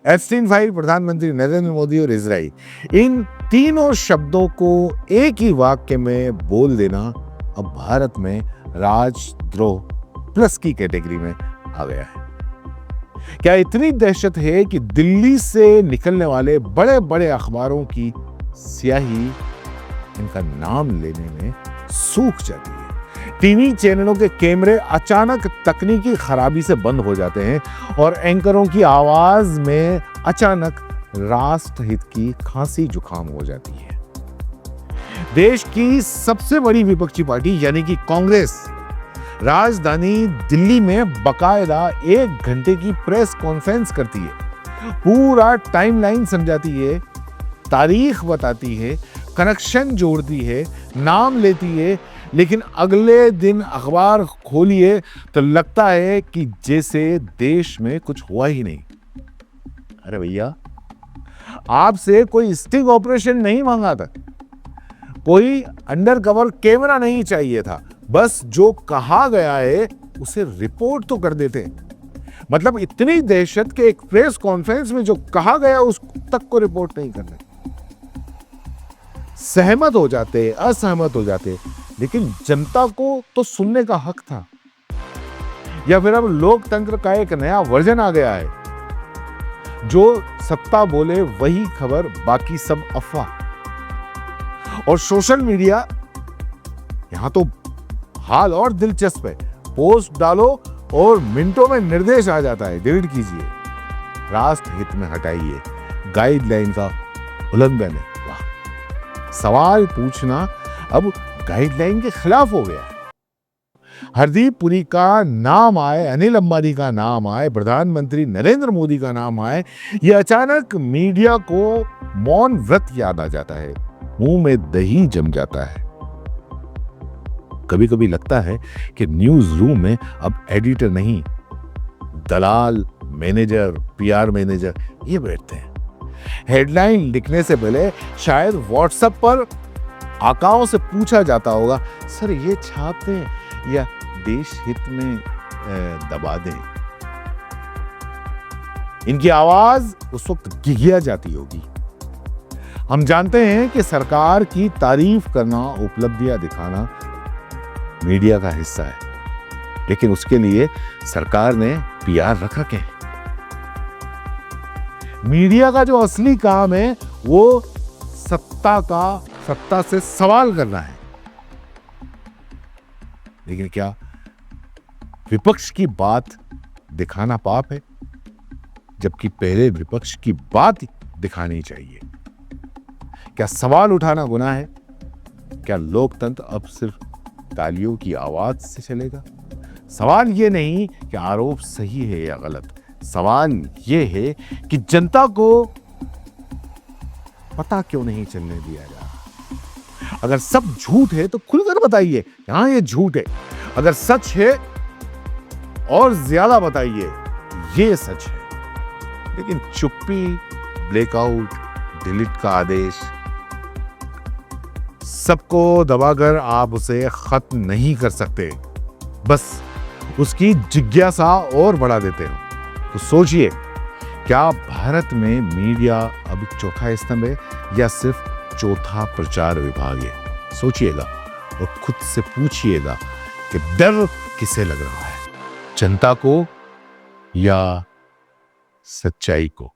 Epstein file, प्रधानमंत्री नरेंद्र मोदी और Israel, इन तीनों शब्दों को एक ही वाक्य में बोल देना अब भारत में राजद्रोह प्लस की कैटेगरी में आ गया है। क्या इतनी दहशत है कि दिल्ली से निकलने वाले बड़े बड़े अखबारों की स्याही इनका नाम लेने में सूख जाती है। टीवी चैनलों के कैमरे अचानक तकनीकी खराबी से बंद हो जाते हैं और एंकरों की आवाज में अचानक राष्ट्रहित की खांसी जुकाम हो जाती है। देश की सबसे बड़ी विपक्षी पार्टी यानी कि कांग्रेस राजधानी दिल्ली में बकायदा 1 घंटे की प्रेस कॉन्फ्रेंस करती है, पूरा टाइमलाइन समझाती है, तारीख बताती है, कनेक्शन जोड़ती है, नाम लेती है, लेकिन अगले दिन अखबार खोलिए तो लगता है कि जैसे देश में कुछ हुआ ही नहीं। अरे भैया, आपसे कोई स्टिंग ऑपरेशन नहीं मांगा था, कोई अंडरकवर कैमरा नहीं चाहिए था, बस जो कहा गया है उसे रिपोर्ट तो कर देते। मतलब इतनी दहशत के एक प्रेस कॉन्फ्रेंस में जो कहा गया उस तक को रिपोर्ट नहीं करते। सहमत हो जाते, असहमत हो जाते, लेकिन जनता को तो सुनने का हक था। या फिर अब लोकतंत्र का एक नया वर्जन आ गया है, जो सत्ता बोले वही खबर, बाकी सब अफवाह। और सोशल मीडिया यहां तो हाल और दिलचस्प है, पोस्ट डालो और मिनटों में निर्देश आ जाता है, डिलीट कीजिए, राष्ट्र हित में हटाइए, गाइडलाइन का उल्लंघन है। वाह, सवाल पूछना अब गाइडलाइन के खिलाफ हो गया। हरदीप पुरी का नाम आए, अनिल अंबानी का नाम आए, प्रधानमंत्री नरेंद्र मोदी का नाम आए, ये अचानक मीडिया को मौन व्रत याद आ जाता है, मुंह में दही जम जाता है। कभी कभी लगता है कि न्यूज रूम में अब एडिटर नहीं, दलाल, मैनेजर, पीआर मैनेजर ये बैठते हैं। हेडलाइन लिखने से पहले शायद व्हाट्सएप पर आकाओं से पूछा जाता होगा, सर ये छाप दें या देश हित में दबा दें। इनकी आवाज उस वक्त घिघिया जाती होगी। हम जानते हैं कि सरकार की तारीफ करना, उपलब्धियां दिखाना मीडिया का हिस्सा है, लेकिन उसके लिए सरकार ने पीआर रखा क्या? मीडिया का जो असली काम है वो सत्ता से सवाल करना है। लेकिन क्या विपक्ष की बात दिखाना पाप है, जबकि पहले विपक्ष की बात दिखानी चाहिए? क्या सवाल उठाना गुनाह है? क्या लोकतंत्र अब सिर्फ तालियों की आवाज से चलेगा? सवाल ये नहीं कि आरोप सही है या गलत, सवाल ये है कि जनता को पता क्यों नहीं चलने दिया जा रहा। अगर सब झूठ है तो खुलकर बताइए, यहां ये झूठ है। अगर सच है और ज्यादा बताइए, ये सच है। लेकिन चुप्पी, ब्लैकआउट, डिलीट का आदेश, सबको दबाकर आप उसे खत्म नहीं कर सकते, बस उसकी जिज्ञासा और बढ़ा देते हो। तो सोचिए, क्या भारत में मीडिया अब चौथा स्तंभ है या सिर्फ चौथा प्रचार विभाग है? सोचिएगा और खुद से पूछिएगा कि डर किसे लग रहा है, जनता को या सच्चाई को?